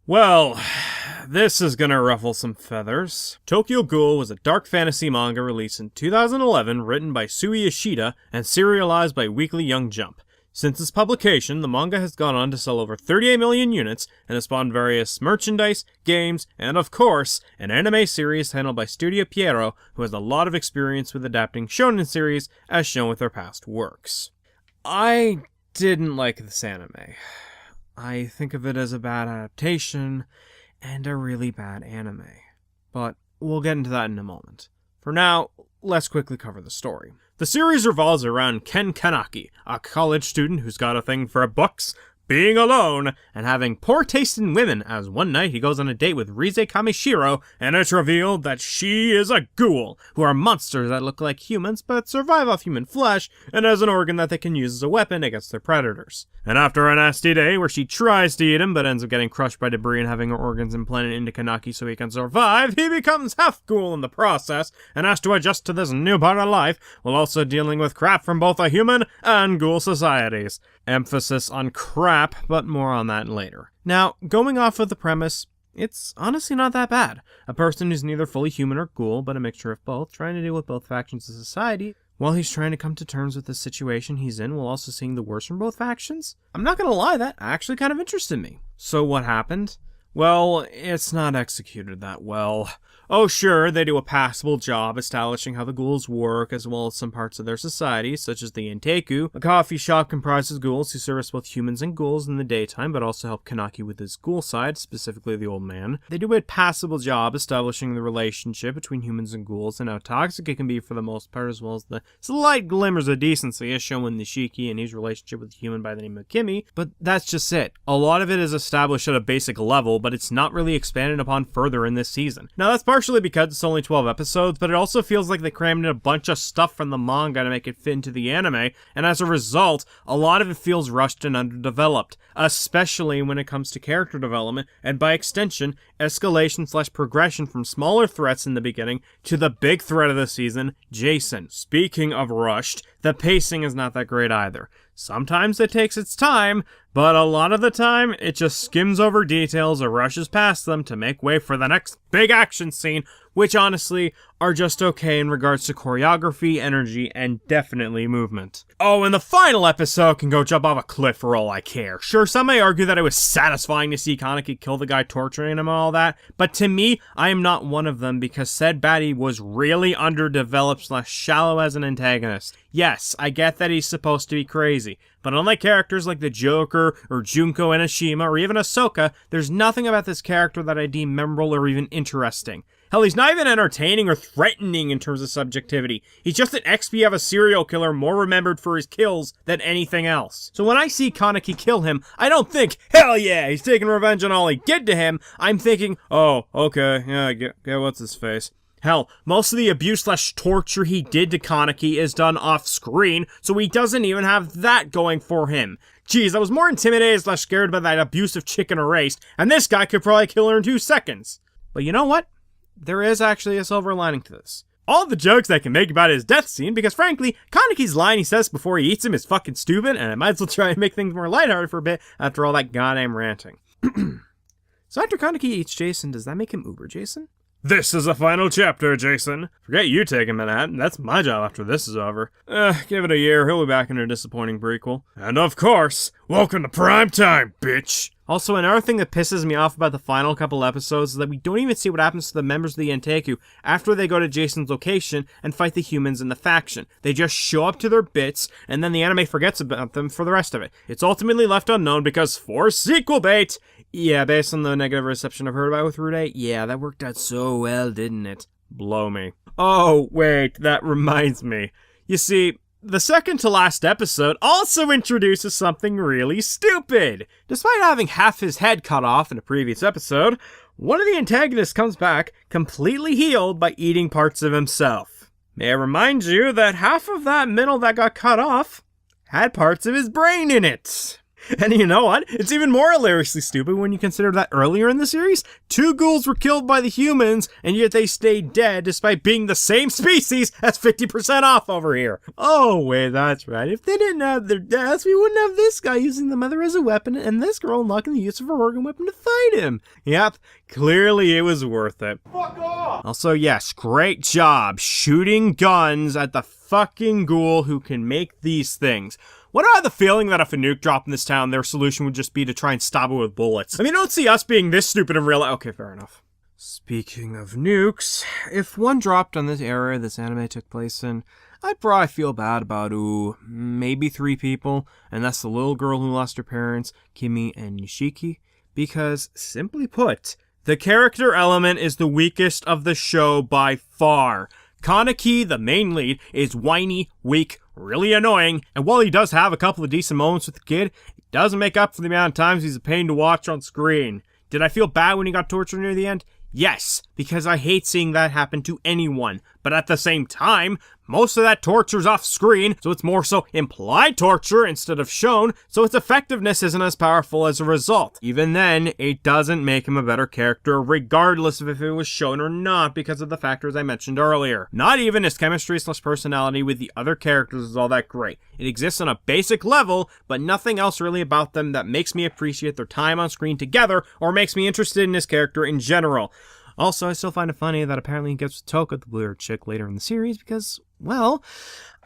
Well, this is gonna ruffle some feathers. Tokyo Ghoul was a dark fantasy manga released in 2011, written by Sui Ishida and serialized by Weekly Young Jump. Since its publication, the manga has gone on to sell over 38 million units and has spawned various merchandise, games, and of course, an anime series handled by Studio Pierrot, who has a lot of experience with adapting shonen series, as shown with their past works. I didn't like this anime. I think of it as a bad adaptation and a really bad anime. But we'll get into that in a moment. For now, let's quickly cover the story. The series revolves around Ken Kanaki, a college student who's got a thing for books, being alone, and having poor taste in women, as one night he goes on a date with Rise Kamishiro, and it's revealed that she is a ghoul, who are monsters that look like humans but survive off human flesh, and has an organ that they can use as a weapon against their predators. And after a nasty day where she tries to eat him but ends up getting crushed by debris and having her organs implanted into Kanaki so he can survive, he becomes half ghoul in the process, and has to adjust to this new part of life, while also dealing with crap from both a human and ghoul societies. Emphasis on crap, but more on that later. Now, going off of the premise, it's honestly not that bad. A person who's neither fully human or ghoul, but a mixture of both, trying to deal with both factions of society, while he's trying to come to terms with the situation he's in, while also seeing the worst from both factions. I'm not gonna lie, that actually kind of interested me. So what happened? Well, it's not executed that well. Oh sure, they do a passable job establishing how the ghouls work, as well as some parts of their society, such as the Inteku, a coffee shop comprised of ghouls who service both humans and ghouls in the daytime, but also help Kanaki with his ghoul side, specifically the old man. They do a passable job establishing the relationship between humans and ghouls, and how toxic it can be for the most part, as well as the slight glimmers of decency as shown in Nishiki and his relationship with a human by the name of Kimi, but that's just it. A lot of it is established at a basic level, but it's not really expanded upon further in this season. Now that's partially because it's only 12 episodes, but it also feels like they crammed in a bunch of stuff from the manga to make it fit into the anime, and as a result, a lot of it feels rushed and underdeveloped, especially when it comes to character development, and by extension, escalation/progression from smaller threats in the beginning to the big threat of the season, Jason. Speaking of rushed, the pacing is not that great either. Sometimes it takes its time, but a lot of the time, it just skims over details or rushes past them to make way for the next big action scene, which honestly are just okay in regards to choreography, energy, and definitely movement. Oh, and the final episode can go jump off a cliff for all I care. Sure, some may argue that it was satisfying to see Kaneki kill the guy torturing him and all that, but to me, I am not one of them because said baddie was really underdeveloped/shallow as an antagonist. Yes, I get that he's supposed to be crazy, but unlike characters like the Joker, or Junko Enoshima, or even Ahsoka, there's nothing about this character that I deem memorable or even interesting. Hell, he's not even entertaining or threatening in terms of subjectivity. He's just an XP of a serial killer more remembered for his kills than anything else. So when I see Kaneki kill him, I don't think, hell yeah, he's taking revenge on all he did to him. I'm thinking, oh, okay, yeah, get what's his face. Hell, most of the abuse/torture he did to Kaneki is done off-screen, so he doesn't even have that going for him. Jeez, I was more intimidated/scared by that abusive chicken erased, and this guy could probably kill her in 2 seconds. But you know what? There is actually a silver lining to this. All the jokes I can make about his death scene, because frankly, Kaneki's line he says before he eats him is fucking stupid, and I might as well try and make things more lighthearted for a bit after all that goddamn ranting. So after Kaneki eats Jason, does that make him Uber Jason? This is the final chapter, Jason. Forget you taking Manhattan. That's my job after this is over. Give it a year. He'll be back in a disappointing prequel. And of course, welcome to prime time, bitch. Also, another thing that pisses me off about the final couple episodes is that we don't even see what happens to the members of the Inteku after they go to Jason's location and fight the humans in the faction. They just show up to their bits, and then the anime forgets about them for the rest of it. It's ultimately left unknown because for sequel bait! Yeah, based on the negative reception I've heard about with Rude, yeah, that worked out so well, didn't it? Blow me. Oh, wait, that reminds me. You see, the second to last episode also introduces something really stupid. Despite having half his head cut off in a previous episode, one of the antagonists comes back completely healed by eating parts of himself. May I remind you that half of that middle that got cut off had parts of his brain in it. And you know what? It's even more hilariously stupid when you consider that earlier in the series, 2 ghouls were killed by the humans, and yet they stayed dead despite being the same species as 50% off over here. Oh, wait, that's right. If they didn't have their deaths, we wouldn't have this guy using the mother as a weapon and this girl unlocking the use of her organ weapon to fight him. Yep, clearly it was worth it. Fuck off! Also, yes, great job shooting guns at the fucking ghoul who can make these things. What I had the feeling that if a nuke dropped in this town, their solution would just be to try and stop it with bullets. I mean, don't see us being this stupid in real life. Okay, fair enough. Speaking of nukes, if one dropped on this area this anime took place in, I'd probably feel bad about, maybe 3 people, and that's the little girl who lost her parents, Kimi and Nishiki, because, simply put, the character element is the weakest of the show by far. Kaneki, the main lead, is whiny, weak, really annoying, and while he does have a couple of decent moments with the kid, it doesn't make up for the amount of times he's a pain to watch on screen. Did I feel bad when he got tortured near the end? Yes, because I hate seeing that happen to anyone, but at the same time, most of that torture's off screen, so it's more so implied torture instead of shown, so its effectiveness isn't as powerful as a result. Even then, it doesn't make him a better character regardless of if it was shown or not because of the factors I mentioned earlier. Not even his chemistry/personality with the other characters is all that great. It exists on a basic level, but nothing else really about them that makes me appreciate their time on screen together or makes me interested in his character in general. Also, I still find it funny that apparently he gets with Toka, the blue-haired chick, later in the series because, well,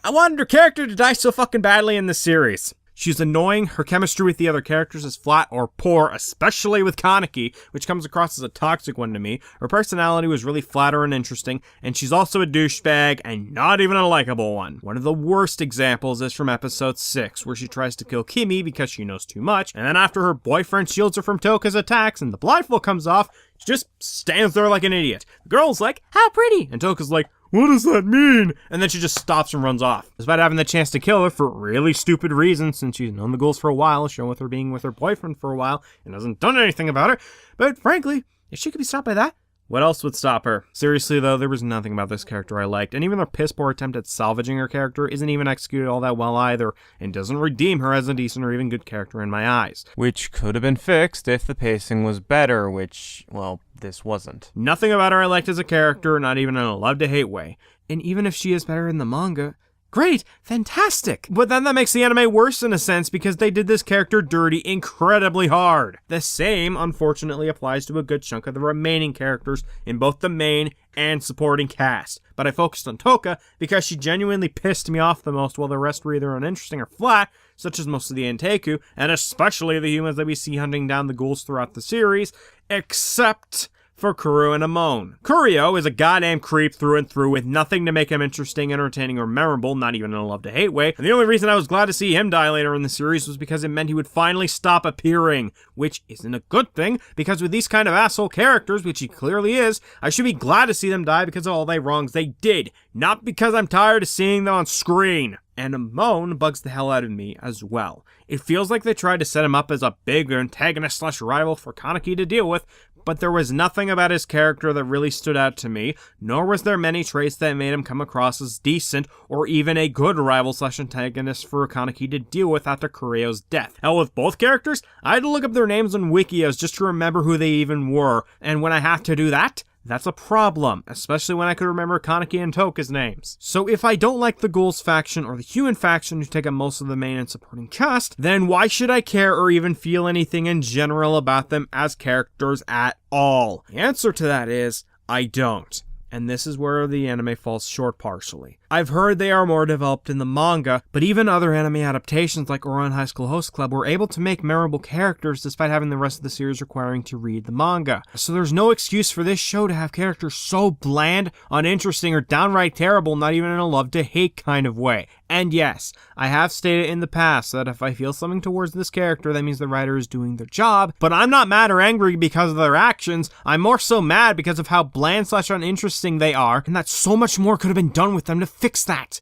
I wanted her character to die so fucking badly in this series. She's annoying, her chemistry with the other characters is flat or poor, especially with Kaneki, which comes across as a toxic one to me. Her personality was really flat or uninteresting, and she's also a douchebag, and not even a likable one. One of the worst examples is from episode 6, where she tries to kill Kimi because she knows too much, and then after her boyfriend shields her from Toka's attacks and the blindfold comes off, she just stands there like an idiot. The girl's like, "How pretty!" And Toka's like, "What does that mean?" And then she just stops and runs off, despite having the chance to kill her for really stupid reasons since she's known the ghouls for a while, shown with her being with her boyfriend for a while, and hasn't done anything about it. But frankly, if she could be stopped by that, what else would stop her? Seriously though, there was nothing about this character I liked, and even their piss-poor attempt at salvaging her character isn't even executed all that well either, and doesn't redeem her as a decent or even good character in my eyes. Which could have been fixed if the pacing was better, which, well, this wasn't. Nothing about her I liked as a character, not even in a love-to-hate way. And even if she is better in the manga, great, fantastic! But then that makes the anime worse in a sense because they did this character dirty incredibly hard. The same, unfortunately, applies to a good chunk of the remaining characters in both the main and supporting cast. But I focused on Toka because she genuinely pissed me off the most while the rest were either uninteresting or flat, such as most of the Anteku, and especially the humans that we see hunting down the ghouls throughout the series, except for Kuru and Amon. Kurio is a goddamn creep through and through with nothing to make him interesting, entertaining, or memorable, not even in a love-to-hate way, and the only reason I was glad to see him die later in the series was because it meant he would finally stop appearing, which isn't a good thing, because with these kind of asshole characters, which he clearly is, I should be glad to see them die because of all the wrongs they did, not because I'm tired of seeing them on screen. And Amon bugs the hell out of me as well. It feels like they tried to set him up as a big antagonist/rival for Kaneki to deal with, but there was nothing about his character that really stood out to me, nor was there many traits that made him come across as decent, or even a good rival/antagonist for Kaneki to deal with after Kurio's death. Hell, with both characters, I had to look up their names on Wikios just to remember who they even were, and when I have to do that, that's a problem, especially when I could remember Kaneki and Toka's names. So if I don't like the Ghouls faction or the Human faction who take up most of the main and supporting cast, then why should I care or even feel anything in general about them as characters at all? The answer to that is, I don't. And this is where the anime falls short partially. I've heard they are more developed in the manga, but even other anime adaptations like Ouran High School Host Club were able to make memorable characters despite having the rest of the series requiring to read the manga. So there's no excuse for this show to have characters so bland, uninteresting, or downright terrible, not even in a love-to-hate kind of way. And yes, I have stated in the past that if I feel something towards this character, that means the writer is doing their job, but I'm not mad or angry because of their actions. I'm more so mad because of how bland/uninteresting they are, and that so much more could have been done with them to fix that.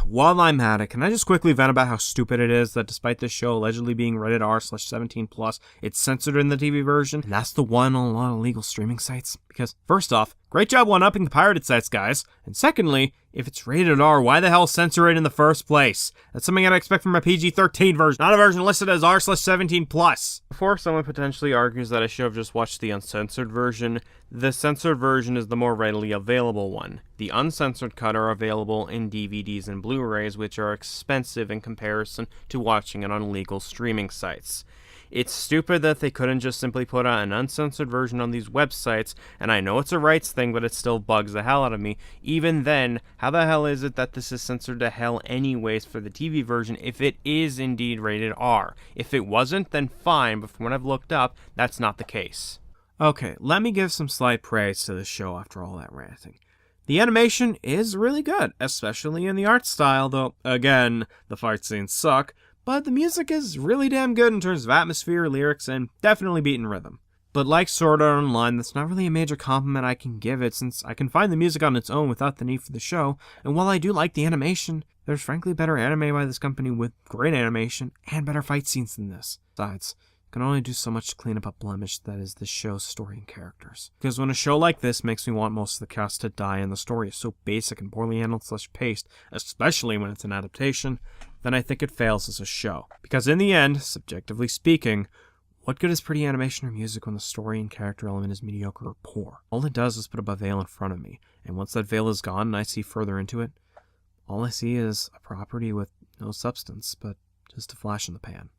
While I'm at it, can I just quickly vent about how stupid it is that despite this show allegedly being rated R/17+, it's censored in the TV version, and that's the one on a lot of legal streaming sites? Because, first off, great job one-upping the pirated sites, guys. And secondly, if it's rated R, why the hell censor it in the first place? That's something I'd expect from a PG-13 version, not a version listed as R/17+. Before someone potentially argues that I should have just watched the uncensored version, the censored version is the more readily available one. The uncensored cut are available in DVDs and Blu-rays, which are expensive in comparison to watching it on legal streaming sites. It's stupid that they couldn't just simply put out an uncensored version on these websites, and I know it's a rights thing, but it still bugs the hell out of me. Even then, how the hell is it that this is censored to hell anyways for the TV version if it is indeed rated R? If it wasn't, then fine, but from what I've looked up, that's not the case. Okay, let me give some slight praise to the show after all that ranting. The animation is really good, especially in the art style, though, again, the fight scenes suck. But the music is really damn good in terms of atmosphere, lyrics, and definitely beaten rhythm. But like Sword Art Online, that's not really a major compliment I can give it, since I can find the music on its own without the need for the show, and while I do like the animation, there's frankly better anime by this company with great animation and better fight scenes than this. Besides, I can only do so much to clean up a blemish that is this show's story and characters. Because when a show like this makes me want most of the cast to die and the story is so basic and poorly handled / paced, especially when it's an adaptation, then I think it fails as a show. Because in the end, subjectively speaking, what good is pretty animation or music when the story and character element is mediocre or poor? All it does is put up a veil in front of me, and once that veil is gone and I see further into it, all I see is a property with no substance, but just a flash in the pan.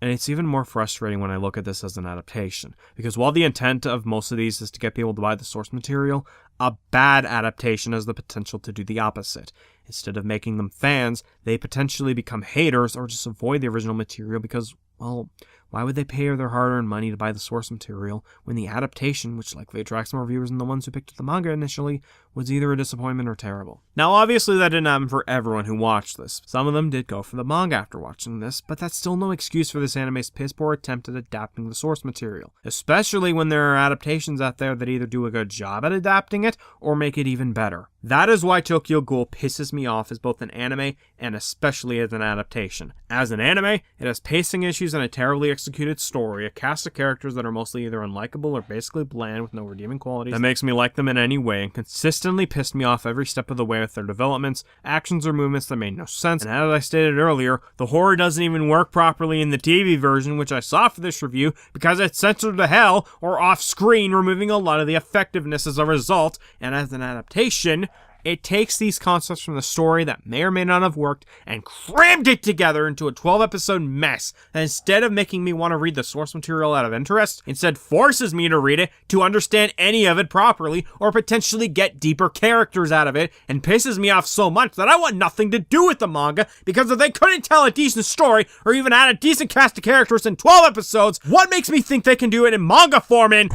And it's even more frustrating when I look at this as an adaptation, because while the intent of most of these is to get people to buy the source material, a bad adaptation has the potential to do the opposite. Instead of making them fans, they potentially become haters or just avoid the original material because, well, why would they pay their hard-earned money to buy the source material when the adaptation, which likely attracts more viewers than the ones who picked up the manga initially, was either a disappointment or terrible? Now, obviously that didn't happen for everyone who watched this. Some of them did go for the manga after watching this, but that's still no excuse for this anime's piss-poor attempt at adapting the source material, especially when there are adaptations out there that either do a good job at adapting it or make it even better. That is why Tokyo Ghoul pisses me off as both an anime and especially as an adaptation. As an anime, it has pacing issues and a terribly executed story, a cast of characters that are mostly either unlikable or basically bland with no redeeming qualities that makes me like them in any way, and consistently pissed me off every step of the way with their developments, actions, or movements that made no sense. And as I stated earlier, the horror doesn't even work properly in the TV version, which I saw for this review, because it's censored to hell or off-screen, removing a lot of the effectiveness as a result, and as an adaptation, it takes these concepts from the story that may or may not have worked and crammed it together into a 12-episode mess that instead of making me want to read the source material out of interest, instead forces me to read it to understand any of it properly or potentially get deeper characters out of it, and pisses me off so much that I want nothing to do with the manga, because if they couldn't tell a decent story or even add a decent cast of characters in 12 episodes, what makes me think they can do it in manga form in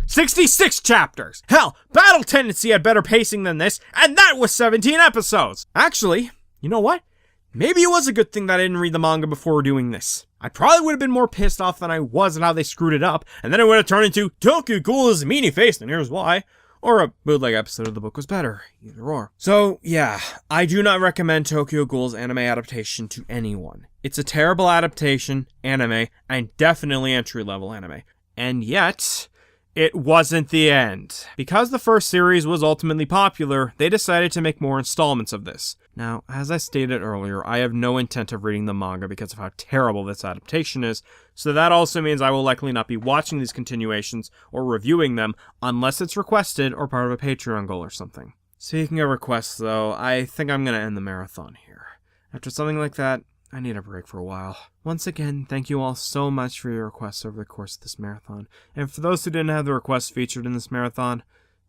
66 chapters? Hell, Battle Tendency had better pacing than this, and that was 17 episodes! Actually, you know what? Maybe it was a good thing that I didn't read the manga before doing this. I probably would have been more pissed off than I was at how they screwed it up, and then it would have turned into Tokyo Ghoul is meanie-faced and here's why. Or a bootleg episode of the book was better. Either or. So, yeah, I do not recommend Tokyo Ghoul's anime adaptation to anyone. It's a terrible adaptation, anime, and definitely entry-level anime. And yet, it wasn't the end. Because the first series was ultimately popular, they decided to make more installments of this. Now, as I stated earlier, I have no intent of reading the manga because of how terrible this adaptation is, so that also means I will likely not be watching these continuations or reviewing them unless it's requested or part of a Patreon goal or something. Speaking of requests though, I think I'm gonna end the marathon here. After something like that, I need a break for a while. Once again, thank you all so much for your requests over the course of this marathon. And for those who didn't have the requests featured in this marathon,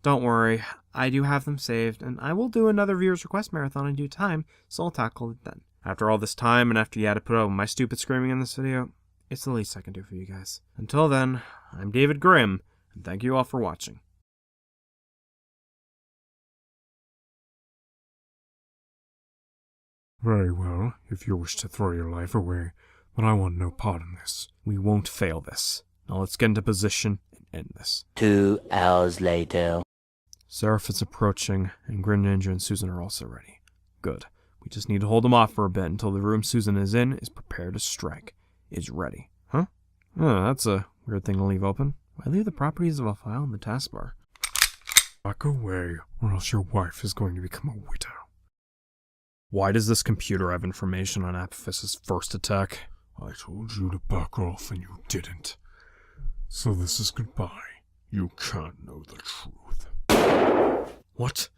don't worry, I do have them saved, and I will do another viewer's request marathon in due time, so I'll tackle it then. After all this time, and after you had to put up with my stupid screaming in this video, it's the least I can do for you guys. Until then, I'm David Grimm, and thank you all for watching. Very well, if you wish to throw your life away, but I want no part in this. We won't fail this. Now let's get into position and end this. 2 hours later. Seraph is approaching, and Grin Ninja and Susan are also ready. Good. We just need to hold them off for a bit until the room Susan is in is prepared to strike. Is ready. Huh? Oh, that's a weird thing to leave open. Why leave the properties of a file in the taskbar? Back away, or else your wife is going to become a widow. Why does this computer have information on Apophis's first attack? I told you to back off and you didn't. So this is goodbye. You can't know the truth. What?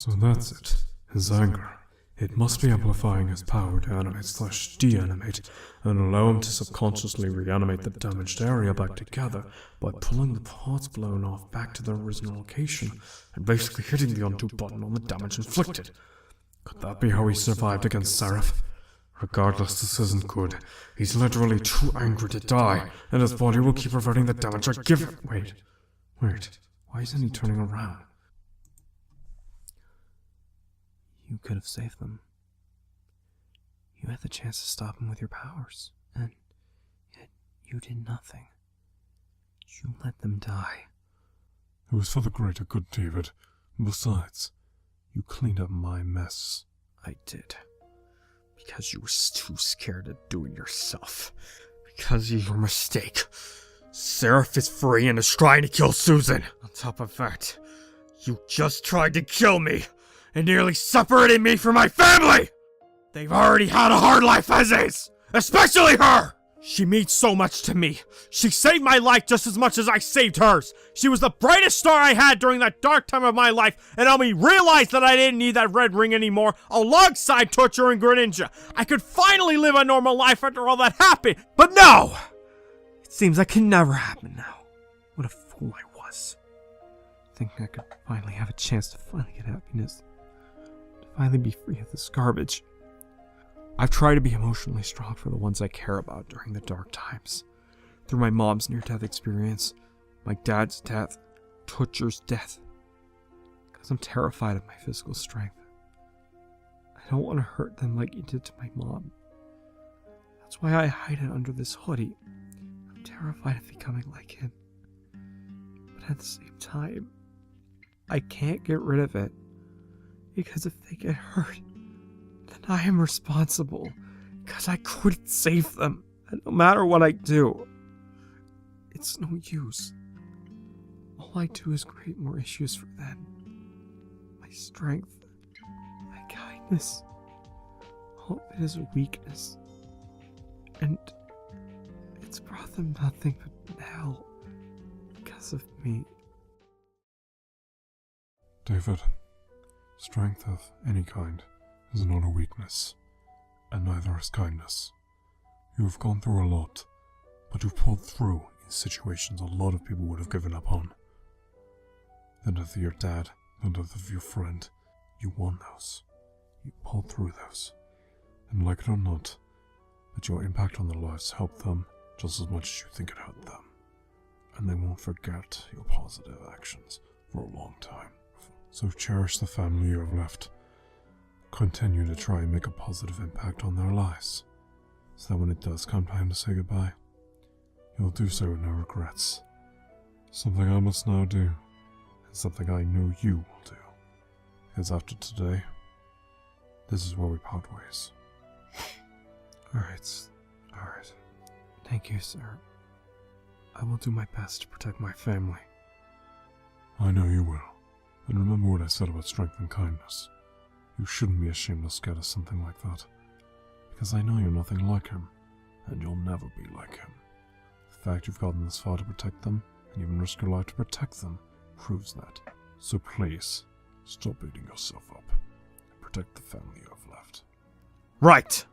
So that's it. His anger. It must be amplifying his power to animate/deanimate and allow him to subconsciously reanimate the damaged area back together by pulling the parts blown off back to their original location and basically hitting the undo button on the damage inflicted. Could that be how he survived against Seraph? Regardless, this isn't good. He's literally too angry to die, and his body will keep reverting the damage I give him. Wait. Why isn't he turning around? You could have saved them. You had the chance to stop him with your powers, and yet you did nothing. You let them die. It was for the greater good, David. Besides, you cleaned up my mess. I did. Because you were too scared to do it yourself. Because of your mistake. Seraph is free and is trying to kill Susan. On top of that, you just tried to kill me and nearly separated me from my family! They've already had a hard life as is! Especially her! She means so much to me. She saved my life just as much as I saved hers. She was the brightest star I had during that dark time of my life, and helped me realize that I didn't need that red ring anymore, alongside Torture and Greninja. I could finally live a normal life after all that happened, but no! It seems that can never happen now. What a fool I was. Thinking I could finally have a chance to finally get happiness. To finally be free of this garbage. I've tried to be emotionally strong for the ones I care about during the dark times. Through my mom's near-death experience, my dad's death, Torture's death. Because I'm terrified of my physical strength. I don't want to hurt them like you did to my mom. That's why I hide it under this hoodie. I'm terrified of becoming like him. But at the same time, I can't get rid of it. Because if they get hurt, then I am responsible, because I couldn't save them, and no matter what I do, it's no use. All I do is create more issues for them. My strength, my kindness, all of it is a weakness, and it's brought them nothing but hell because of me. David, strength of any kind is not a weakness, and neither is kindness. You have gone through a lot, but you pulled through in situations a lot of people would have given up on. The death of your dad, the death of your friend, you won those. You pulled through those. And like it or not, that your impact on their lives helped them just as much as you think it hurt them. And they won't forget your positive actions for a long time. So cherish the family you have left. Continue to try and make a positive impact on their lives, so that when it does come time to say goodbye, you'll do so with no regrets. Something I must now do, and something I know you will do. Because after today, this is where we part ways. Alright. Thank you, sir. I will do my best to protect my family. I know you will. And remember what I said about strength and kindness. You shouldn't be ashamed or scared of something like that. Because I know you're nothing like him, and you'll never be like him. The fact you've gotten this far to protect them, and even risk your life to protect them, proves that. So please, stop beating yourself up, and protect the family you have left. Right!